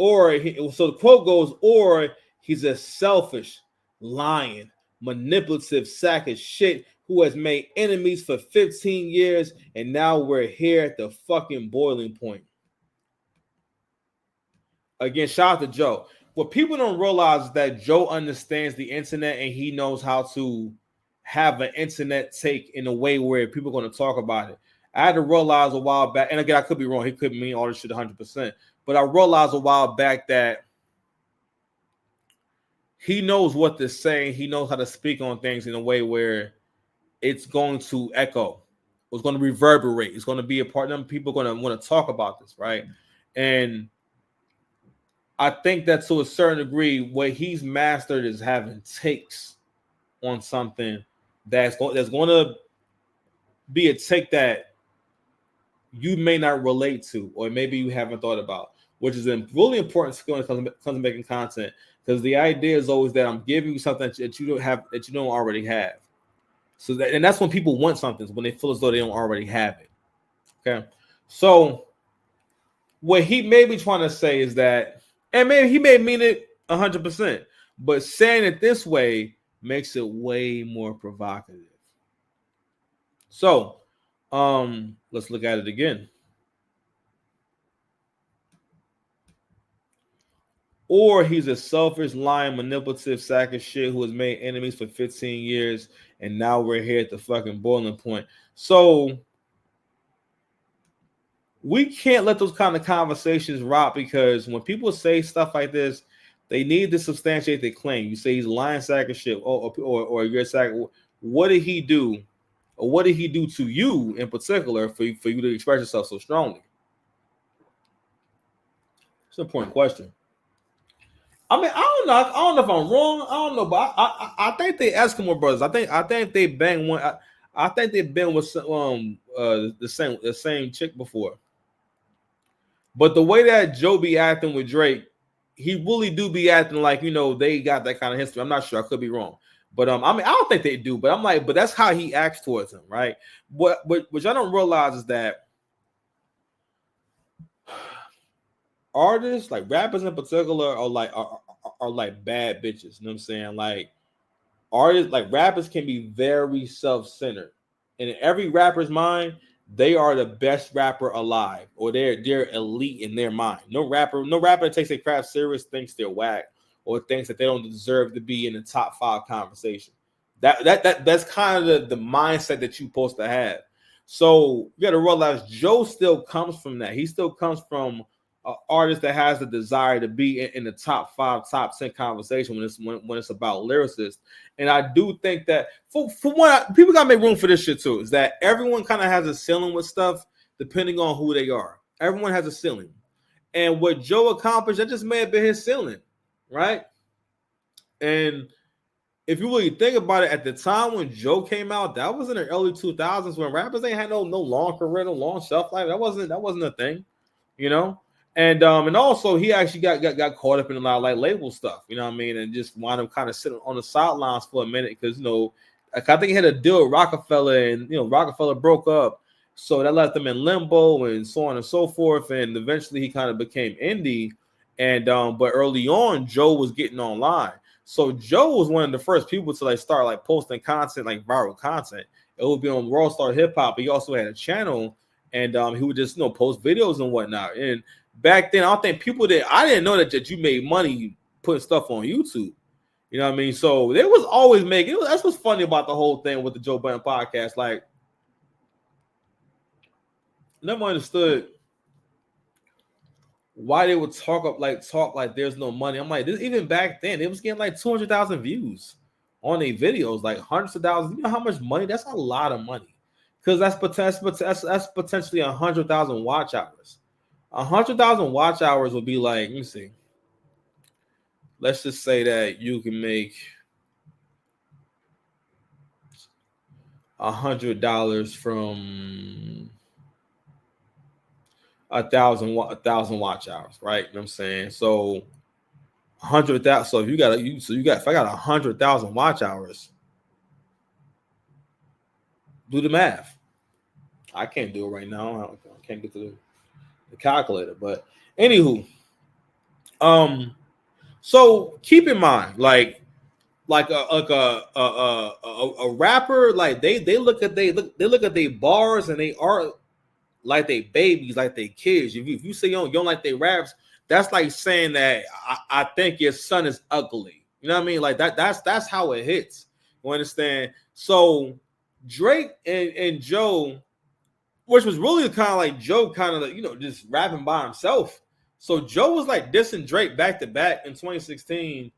so the quote goes, or he's a selfish, lying, manipulative sack of shit who has made enemies for 15 years, and now we're here at the fucking boiling point. Again, shout out to Joe. What people don't realize is that Joe understands the internet and he knows how to have an internet take in a way where people are going to talk about it. I had to realize a while back, and again, I could be wrong. He could mean all this shit 100%. But I realized a while back that he knows what to say. He knows how to speak on things in a way where it's going to echo. It's going to reverberate. It's going to be a part of them. People are going to want to talk about this, right? And I think that to a certain degree, what he's mastered is having takes on something that's going to be a take that you may not relate to, or maybe you haven't thought about, which is a really important skill when it comes to making content. Because the idea is always that I'm giving you something that you don't have, that you don't already have. So that, and that's when people want something, when they feel as though they don't already have it. Okay, so what he may be trying to say is that, and maybe he may mean it 100%, but saying it this way makes it way more provocative. So, let's look at it again. Or he's a selfish, lying, manipulative sack of shit who has made enemies for 15 years, and now we're here at the fucking boiling point. So we can't let those kind of conversations rot, because when people say stuff like this, they need to substantiate their claim. You say he's a lying sack of shit, or you're a sack. What did he do? Or what did he do to you in particular for you to express yourself so strongly? It's an important question. I mean, I don't know if I'm wrong. I don't know, but I think they Eskimo brothers. I think they bang one. I think they've been with the same chick before. But the way that Joe be acting with Drake, he really do be acting like, they got that kind of history. I'm not sure. I could be wrong. But I mean, I don't think they do. But I'm like, but that's how he acts towards him, right? Which I don't realize is that artists, like rappers in particular, are like bad bitches. You know what I'm saying? Like artists, like rappers, can be very self-centered, and in every rapper's mind, they are the best rapper alive, or they're elite in their mind. No rapper that takes their craft serious thinks they're whack, or thinks that they don't deserve to be in the top 5 conversation. That's kind of the mindset that you're supposed to have. So you got to realize Joe still comes from that. He still comes from an artist that has the desire to be in the top 5, top 10 conversation when it's about lyricists. And I do think that for one, people gotta make room for this shit too. Is that everyone kind of has a ceiling with stuff depending on who they are. Everyone has a ceiling, and what Joe accomplished, that just may have been his ceiling, right? And if you really think about it, at the time when Joe came out, that was in the early 2000s when rappers ain't had no long career, no long shelf life. That wasn't a thing, And also he actually got caught up in a lot of like label stuff, you know what I mean, and just wound up kind of sitting on the sidelines for a minute because I think he had a deal with Rockefeller, and Rockefeller broke up, so that left him in limbo and so on and so forth. And eventually he kind of became indie, and but early on Joe was getting online. So Joe was one of the first people to start posting content, like viral content. It would be on World Star Hip Hop. He also had a channel, and he would just post videos and whatnot. And back then, I don't think I didn't know that you made money putting stuff on YouTube. You know what I mean? So they was always making. That's what's funny about the whole thing with the Joe Budden podcast. Like, never understood why they would talk like there's no money. I'm like, this, even back then, they was getting like 200,000 views on their videos, like hundreds of thousands. You know how much money? That's a lot of money, because that's potentially 100,000 watch hours. 100,000 watch hours would be like, let me see. Let's just say that you can make $100 from 1,000 watch hours, right? You know what I'm saying? So 100,000. So if I got 100,000 watch hours, do the math. I can't do it right now. I can't get to the calculator. But anywho, So keep in mind, like a rapper, like they look at they bars and they are like they babies, like they kids. If you say you don't like they raps, that's like saying that I think your son is ugly. You know what I mean? Like that's how it hits. You understand? So Drake and Joe, which was really kind of like Joe kind of like, just rapping by himself. So Joe was like dissing Drake back to back in 2016.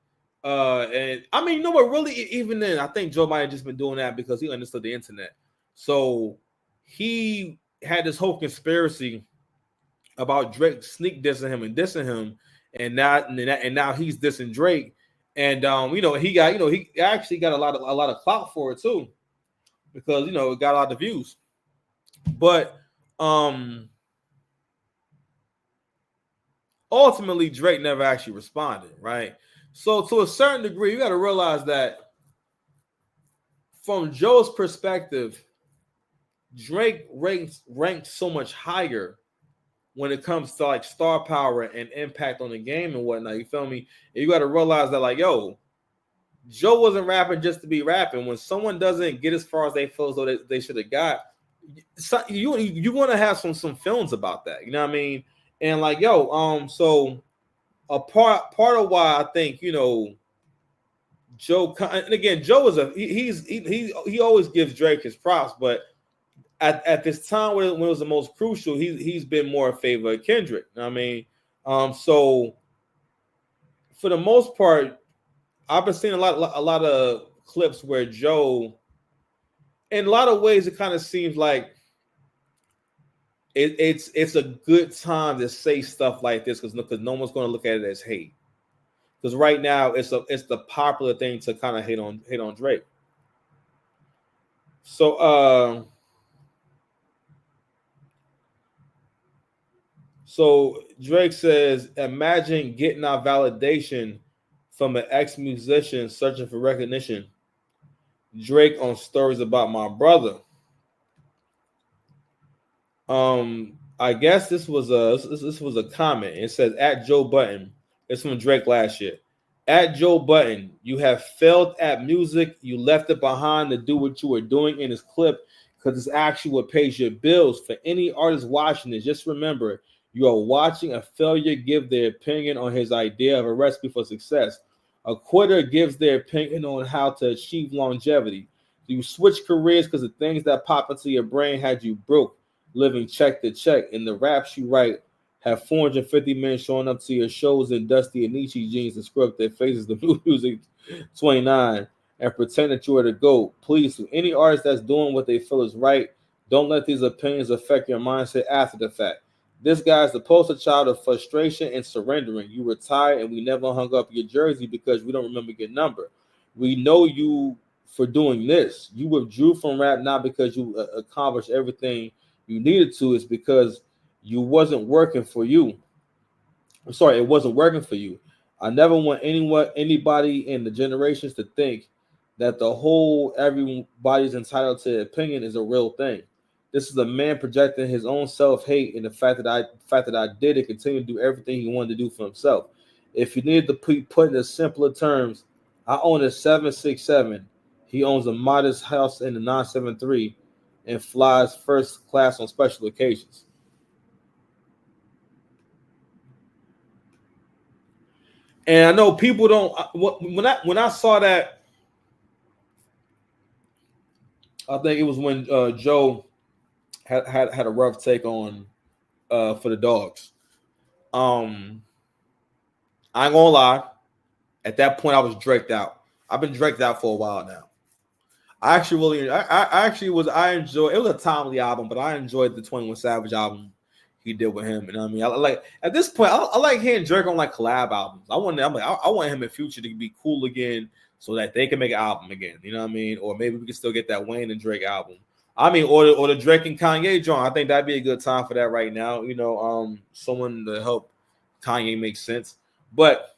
And I mean, what, really, even then, I think Joe might have just been doing that because he understood the internet. So he had this whole conspiracy about Drake sneak dissing him and dissing him, and now he's dissing Drake. And he got he actually got a lot of clout for it too, because it got a lot of views. But ultimately Drake never actually responded, right? So to a certain degree, you got to realize that from Joe's perspective, Drake ranks so much higher when it comes to like star power and impact on the game and whatnot. You feel me? And you got to realize that, like, yo, Joe wasn't rapping just to be rapping. When someone doesn't get as far as they feel as though they should have got, you want to have some feelings about that. You know what I mean? And like, yo, so a part of why I think Joe, and again, Joe is he always gives Drake his props, but at this time when it was the most crucial, he's been more in favor of Kendrick. You know what I mean? So for the most part, I've been seeing a lot of clips where Joe, in a lot of ways, it kind of seems like it's a good time to say stuff like this because no one's going to look at it as hate. Because right now it's the popular thing to kind of hate on Drake. So Drake says, imagine getting our validation from an ex-musician searching for recognition. Drake on stories about my brother. I guess this was a comment. It says at Joe Budden. It's from Drake last year. At Joe Budden, you have failed at music. You left it behind to do what you were doing in this clip because it's actually what pays your bills. For any artist watching this, just remember you are watching a failure give their opinion on his idea of a recipe for success. A quitter gives their opinion on how to achieve longevity. You switch careers because the things that pop into your brain had you broke, living check to check. And the raps you write have 450 men showing up to your shows in dusty and Nietzsche jeans and scrub their faces to music 29 and pretend that you are the GOAT. Please, to any artist that's doing what they feel is right, don't let these opinions affect your mindset after the fact. This guy is the poster child of frustration and surrendering. You retired and we never hung up your jersey because we don't remember your number. We know you for doing this. You withdrew from rap not because you accomplished everything you needed to. It's because you wasn't working for you. I'm sorry, it wasn't working for you. I never want anybody in the generations to think that the whole everybody's entitled to opinion is a real thing. This is a man projecting his own self-hate and the fact that I did it, continue to do everything he wanted to do for himself. If you needed to put in simpler terms, I own a 767. He owns a modest house in the 973 and flies first class on special occasions. And I know people don't. When I saw that, I think it was when Joe had a rough take on for the dogs. I ain't gonna lie. At that point, I was draked out. I've been draked out for a while now. I actually enjoyed. It was a timely album, but I enjoyed the 21 Savage album he did with him. You know what I mean? I like at this point, I like hearing Drake on like collab albums. I want him in future to be cool again, so that they can make an album again. You know what I mean? Or maybe we can still get that Wayne and Drake album. I mean, or the Drake and Kanye joint. I think that'd be a good time for that right now. Someone to help Kanye make sense. But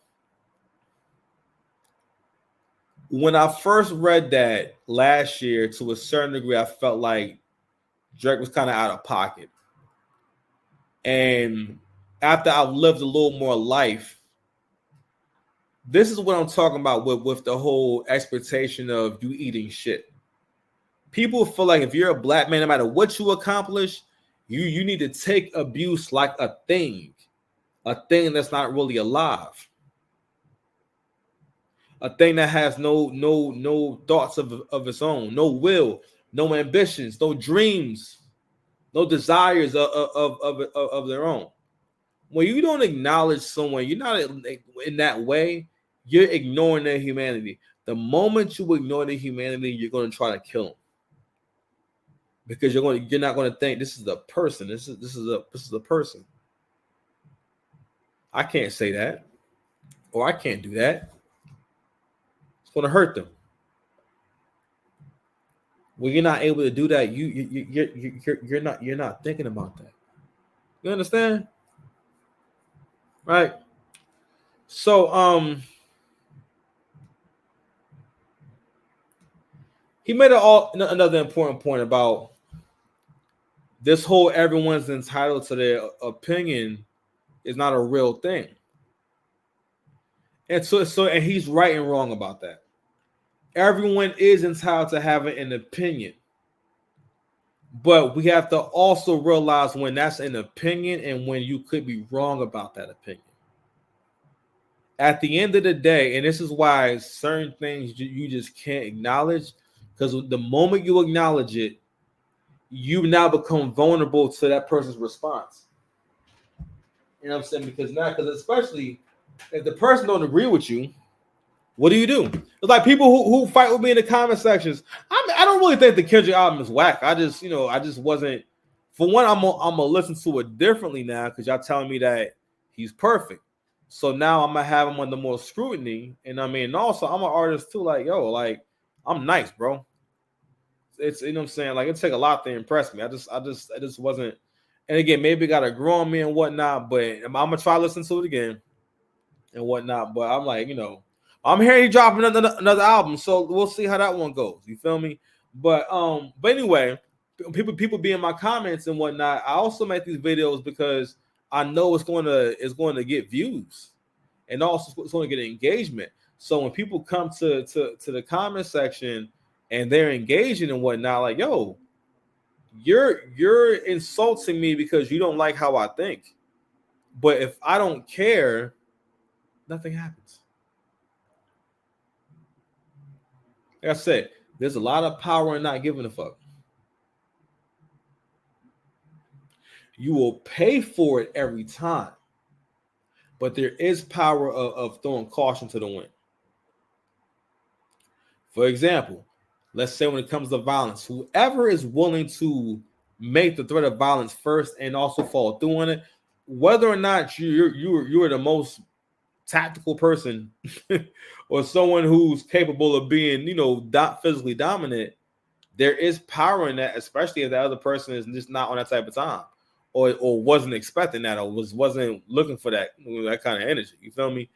when I first read that last year, to a certain degree, I felt like Drake was kind of out of pocket. And after I've lived a little more life, This is what I'm talking about with the whole expectation of you eating shit. People feel like if you're a black man, no matter what you accomplish, you need to take abuse like a thing that's not really alive, a thing that has no thoughts of its own, no will, no ambitions, no dreams, no desires of their own. When you don't acknowledge someone, you're not in that way, you're ignoring their humanity. The moment you ignore their humanity, you're going to try to kill them. Because you're not going to think this is a person. This is a person. I can't say that, or I can't do that. It's going to hurt them. When you're not able to do that, you're not thinking about that. You understand? Right? So he made another important point about this whole everyone's entitled to their opinion is not a real thing. And and he's right and wrong about that. Everyone is entitled to having an opinion. But we have to also realize when that's an opinion and when you could be wrong about that opinion. At the end of the day, and this is why certain things you just can't acknowledge, because the moment you acknowledge it, you now become vulnerable to that person's response. You know what I'm saying? Because especially if the person don't agree with you, what do? It's like people who fight with me in the comment sections. I don't really think the Kendrick album is whack. I just wasn't. For one, I'm gonna listen to it differently now because y'all telling me that he's perfect. So now I'm gonna have him under more scrutiny. And I mean, also I'm an artist too. Like, yo, like I'm nice, bro. It's, you know what I'm saying? Like, it take a lot to impress me. I just wasn't. And again, maybe it got to grow on me and whatnot, but I'm gonna try to listen to it again and whatnot. But I'm like, I'm hearing he dropping another album, so we'll see how that one goes. You feel me? But anyway, people be in my comments and whatnot. I also make these videos because I know it's going to get views, and also it's going to get engagement. So when people come to the comment section and they're engaging and whatnot, like, yo, you're insulting me because you don't like how I think. But if I don't care, nothing happens. Like I said, there's a lot of power in not giving a fuck. You will pay for it every time. But there is power of throwing caution to the wind. For example, let's say when it comes to violence, whoever is willing to make the threat of violence first and also follow through on it, whether or not you're the most tactical person or someone who's capable of being, physically dominant, there is power in that, especially if the other person is just not on that type of time or wasn't expecting that or wasn't looking for that kind of energy. You feel me?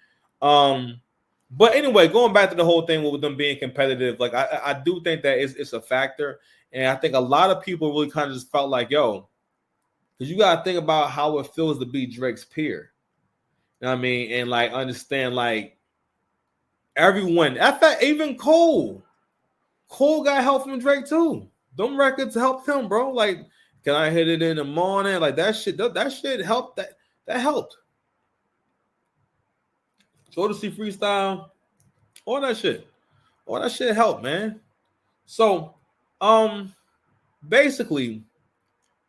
But anyway, going back to the whole thing with them being competitive, like I do think that it's a factor. And I think a lot of people really kind of just felt like, yo, because you got to think about how it feels to be Drake's peer. You know what I mean? And like understand, like everyone, even Cole got help from Drake too. Them records helped him, bro. Like, can I hit it in the morning? Like that shit helped. That helped. Go to see freestyle, all that shit helped, man. So, basically,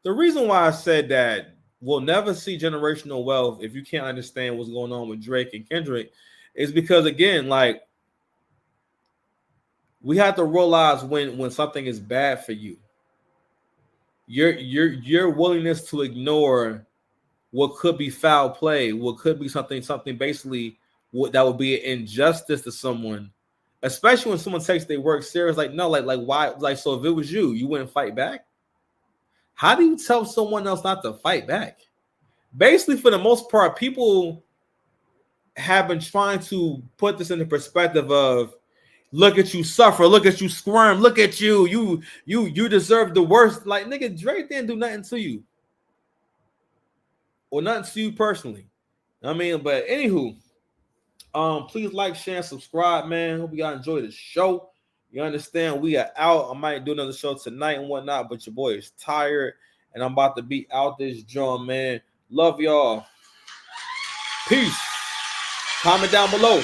the reason why I said that we'll never see generational wealth if you can't understand what's going on with Drake and Kendrick is because, again, like, we have to realize when something is bad for you. Your willingness to ignore what could be foul play, what could be something basically that would be an injustice to someone, especially when someone takes their work serious. Like, no, like why? Like, so if it was you wouldn't fight back? How do you tell someone else not to fight back? Basically, for the most part, people have been trying to put this in the perspective of, look at you suffer, look at you squirm, look at you deserve the worst. Like, nigga, Drake didn't do nothing to you. Or nothing to you personally. I mean, but anywho, Please like, share, and subscribe, man. Hope you guys enjoy the show. You understand? We are out. I might do another show tonight and whatnot, but your boy is tired, and I'm about to be out this joint, man. Love y'all. Peace. Comment down below.